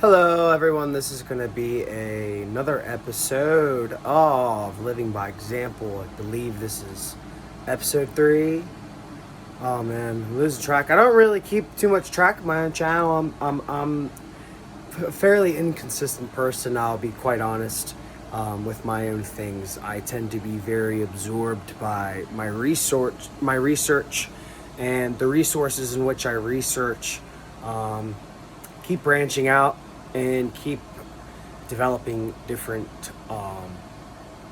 Hello, everyone. This is going to be another episode of Living by Example. I believe this is episode 3. Oh man, I'm losing track. I don't really keep too much track of my own channel. I'm a fairly inconsistent person. I'll be quite honest. With my own things, I tend to be very absorbed by my research, and the resources in which I research. Keep branching out and keep developing different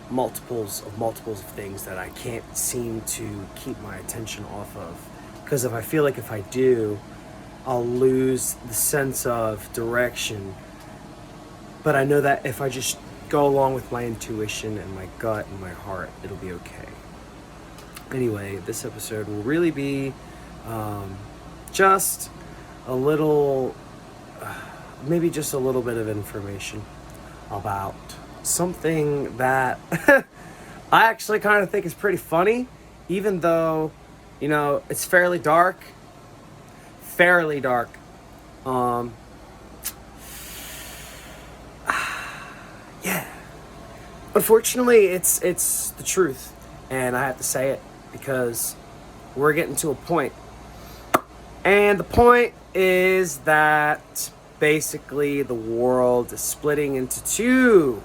multiples of things that I can't seem to keep my attention off of, because if I do, I'll lose the sense of direction. But I know that if I just go along with my intuition and my gut and my heart, it'll be okay. Anyway, this episode will really be just a little maybe just a little bit of information about something that I actually kind of think is pretty funny, even though, it's fairly dark. Yeah. Unfortunately, it's the truth, and I have to say it because we're getting to a point. And the point is that basically the world is splitting into two,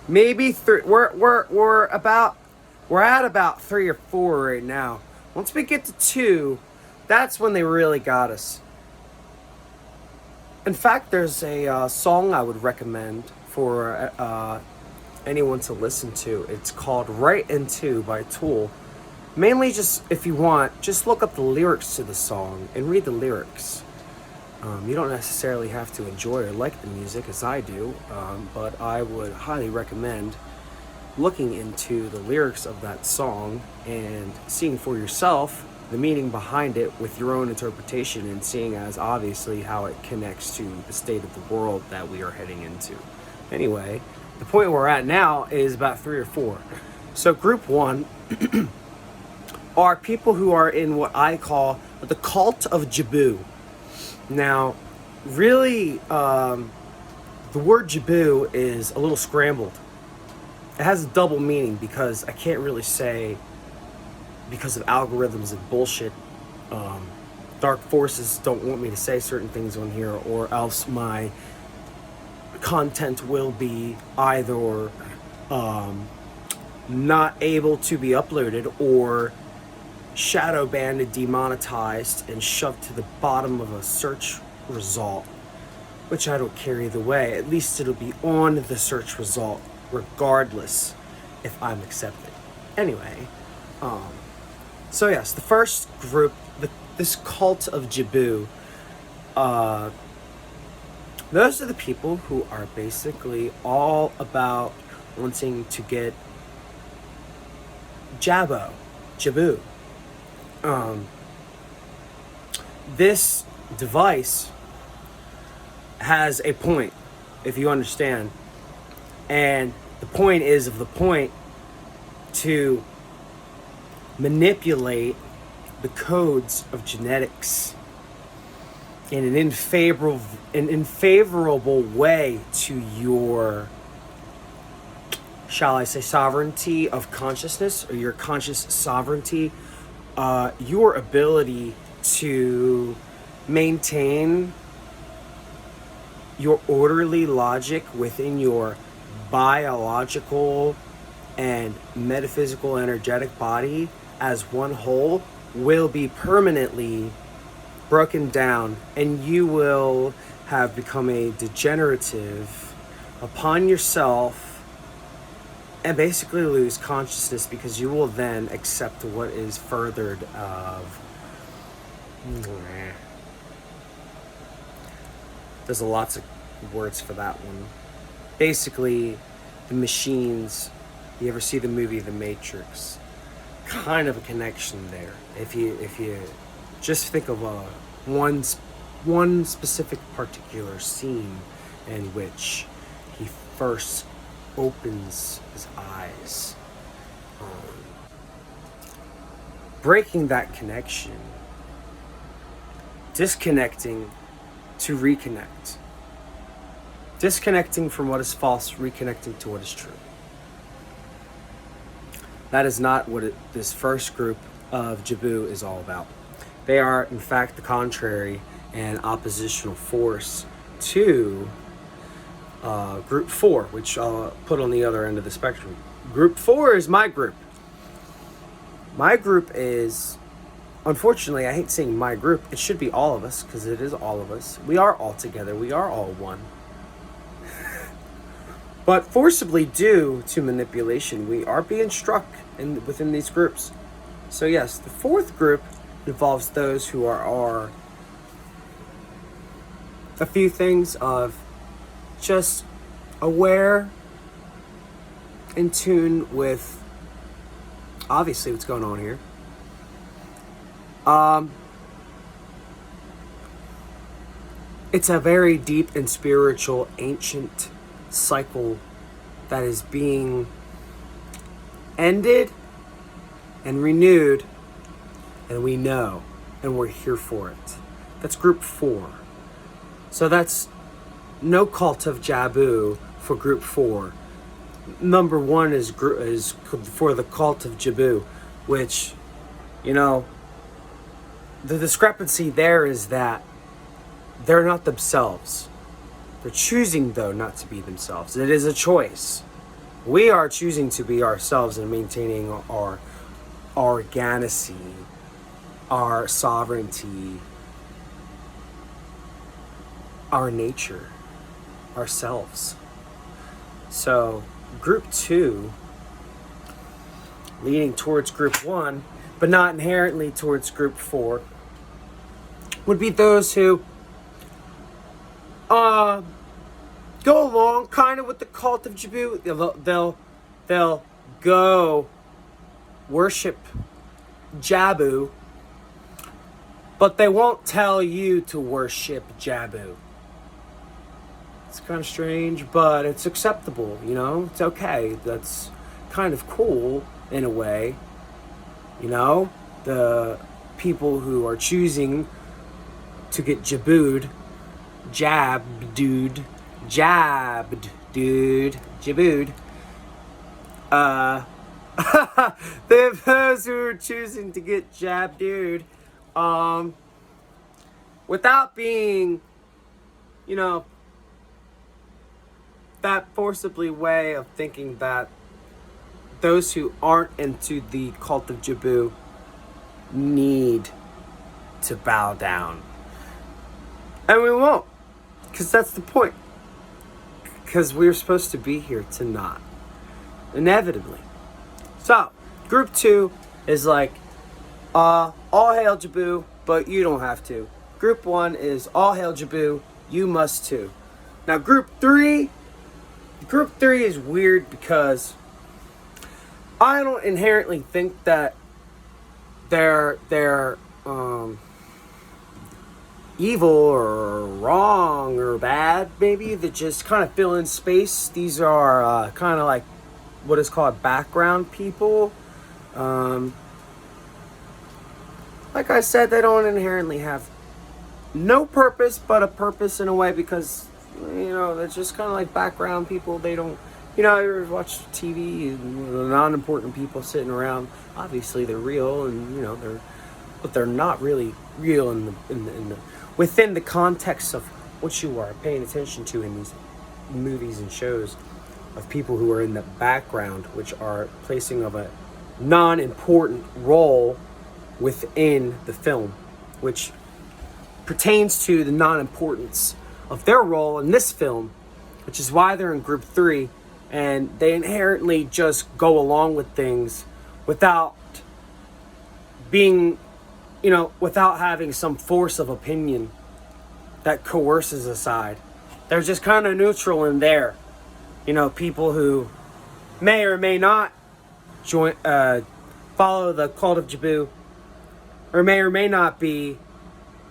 maybe three. We're at about 3 or 4 right now. Once we get to 2, that's when they really got us. In fact, there's a song I would recommend for anyone to listen to. It's called "Right Into" by Tool. Mainly, just if you want, just look up the lyrics to the song and read the lyrics. You don't necessarily have to enjoy or like the music as I do, but I would highly recommend looking into the lyrics of that song and seeing for yourself the meaning behind it with your own interpretation, and seeing as obviously how it connects to the state of the world that we are heading into. Anyway, the point we're at now is about 3 or 4. So group 1 are people who are in what I call the cult of Jabu. Now, really, the word Jabu is a little scrambled. It has a double meaning because I can't really say, because of algorithms and bullshit, dark forces don't want me to say certain things on here, or else my content will be either not able to be uploaded or shadow banned and demonetized and shoved to the bottom of a search result, which I don't care either way. At least it'll be on the search result regardless if I'm accepted. Anyway, so yes, the first group, this cult of Jabu, those are the people who are basically all about wanting to get Jabu. This device has a point, if you understand, and the point is of the point to manipulate the codes of genetics in an unfavorable way to your, shall I say, sovereignty of consciousness, or your conscious sovereignty, your ability to maintain your orderly logic within your biological and metaphysical energetic body as one whole will be permanently broken down, and you will have become a degenerative upon yourself and basically lose consciousness, because you will then accept what is furthered of. There's lots of words for that one. Basically, the machines. You ever see the movie The Matrix? Kind of a connection there. If you just think of one specific particular scene in which he first opens his eyes, breaking that connection, disconnecting to reconnect. disconnecting from what is false, reconnecting to what is true. That is not what this first group of Jabu is all about. They are, in fact, the contrary and oppositional force to Group 4, which I'll put on the other end of the spectrum. Group 4 is my group. My group is, unfortunately, I hate saying my group. It should be all of us, because it is all of us. We are all together. We are all one. But forcibly, due to manipulation, we are being struck within these groups. So yes, the fourth group involves those who are a few things of just aware, in tune with obviously what's going on here. It's a very deep and spiritual, ancient cycle that is being ended and renewed, and we know, and we're here for it. That's Group 4. So that's no cult of Jabu for Group 4. Number 1 is for the cult of Jabu, which, you know, the discrepancy there is that they're not themselves. They're choosing, though, not to be themselves. It is a choice. We are choosing to be ourselves and maintaining our organicity, our sovereignty, our nature, ourselves. So, Group 2, leading towards Group 1, but not inherently towards Group 4, would be those who go along kind of with the cult of Jabu. They'll go worship Jabu, but they won't tell you to worship Jabu. It's kind of strange, but it's acceptable, you know? It's okay. That's kind of cool in a way. You know? The people who are choosing to get jabbed, dude. Those who are choosing to get jabbed, dude, without being, you know, that forcibly way of thinking that those who aren't into the cult of Jabu need to bow down. And we won't, because that's the point. Because we're supposed to be here to not. Inevitably. So, Group 2 is like, all hail Jabu, but you don't have to. Group 1 is all hail Jabu, you must too. Now, Group 3 is weird because I don't inherently think that they're evil or wrong or bad. Maybe they just kind of fill in space. These are kind of like what is called background people. Like I said, they don't inherently have no purpose, but a purpose in a way, because, you know, they're just kind of like background people. They don't, you know, you ever watch TV and the non-important people sitting around. Obviously, they're real, and you know but they're not really real in the within the context of what you are paying attention to in these movies and shows of people who are in the background, which are placing of a non-important role within the film, which pertains to the non-importance of their role in this film, which is why they're in Group 3, and they inherently just go along with things without being, you know, without having some force of opinion that coerces aside. They're just kind of neutral in there. You know, people who may or may not follow the cult of Jabu, or may not be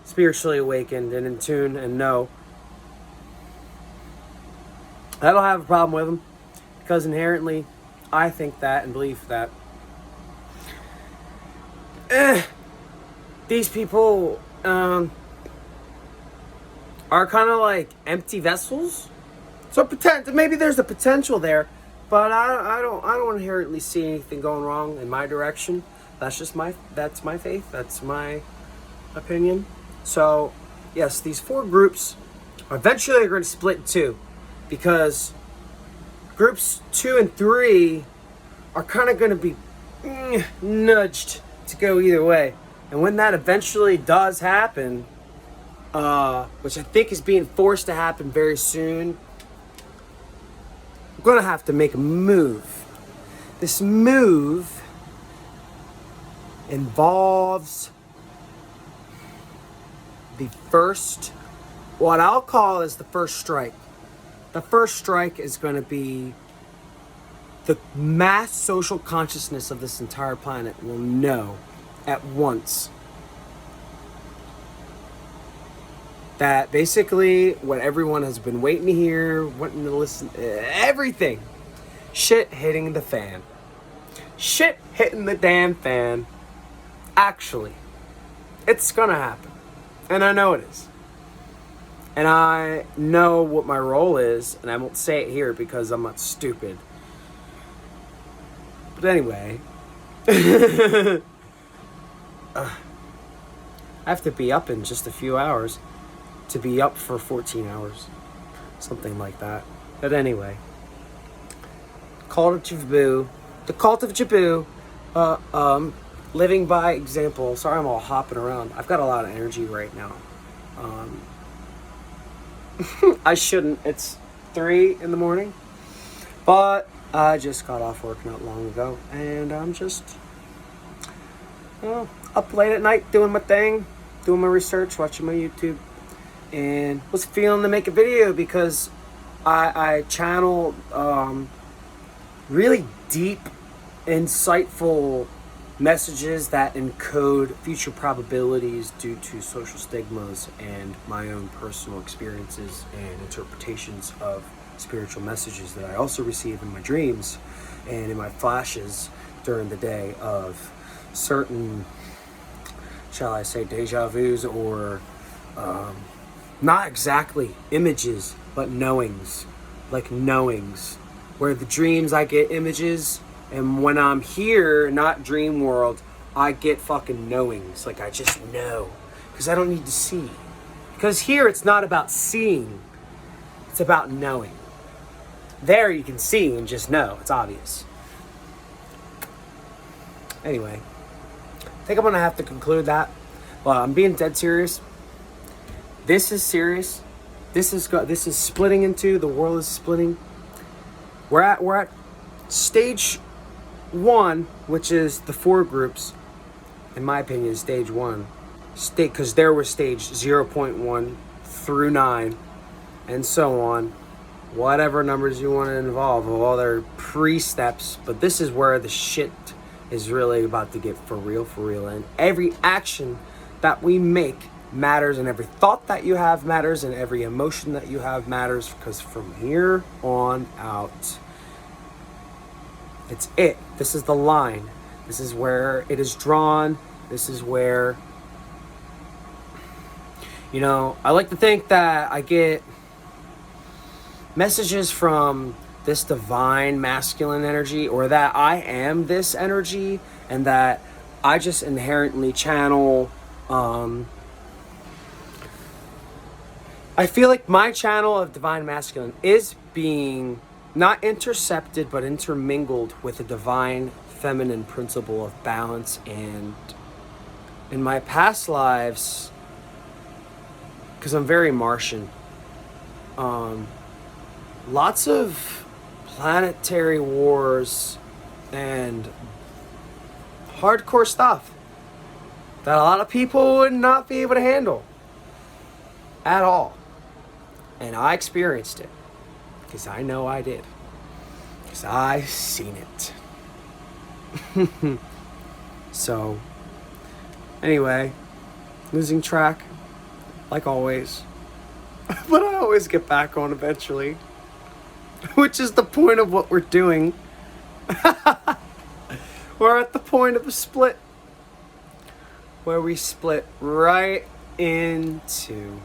spiritually awakened and in tune and know. I don't have a problem with them, because inherently I think that and believe that these people are kind of like empty vessels, So maybe there's a potential there, but I don't inherently see anything going wrong in my direction. That's my faith. That's my opinion. So, yes, these 4 groups eventually are going to split in 2, because groups 2 and 3 are kind of going to be nudged to go either way. And when that eventually does happen, which I think is being forced to happen very soon, I'm going to have to make a move. This move involves the first, what I'll call is the first strike. The first strike is going to be the mass social consciousness of this entire planet will know at once that basically what everyone has been waiting to hear, wanting to listen, everything, shit hitting the fan. Shit hitting the damn fan. Actually, it's gonna happen. And I know it is. And I know what my role is, and I won't say it here because I'm not stupid. But anyway, I have to be up in just a few hours to be up for 14 hours. Something like that. But anyway, the cult of Jabu, living by example. Sorry I'm all hopping around. I've got a lot of energy right now. I shouldn't. It's 3 in the morning. But I just got off work not long ago. And I'm just up late at night doing my thing. Doing my research, watching my YouTube. And was feeling to make a video because I channel really deep, insightful messages that encode future probabilities due to social stigmas and my own personal experiences and interpretations of spiritual messages that I also receive in my dreams and in my flashes during the day of certain, shall I say, deja vus or not exactly images, but knowings, like knowings, where the dreams I get images, and when I'm here, not dream world, I get fucking knowings, like I just know, because I don't need to see. Because here it's not about seeing, it's about knowing. There you can see and just know, it's obvious. Anyway, I think I'm gonna have to conclude that. Well, I'm being dead serious. This is serious. This is splitting into, the world is splitting. We're at stage 1, which is the 4 groups. In my opinion, stage 1. Because there was stage 0.1 through 9 and so on. Whatever numbers you want to involve, all their pre-steps. But this is where the shit is really about to get for real. And every action that we make matters, and every thought that you have matters, and every emotion that you have matters, because from here on out, it's it. This is the line. This is where it is drawn. This is where, I like to think that I get messages from this divine masculine energy, or that I am this energy, and that I just inherently channel. I feel like my channel of divine masculine is being not intercepted, but intermingled with a divine feminine principle of balance. And in my past lives, because I'm very Martian, lots of planetary wars and hardcore stuff that a lot of people would not be able to handle at all. And I experienced it, because I know I did, because I seen it. So, anyway, losing track, like always. But I always get back on eventually, which is the point of what we're doing. We're at the point of a split, where we split right into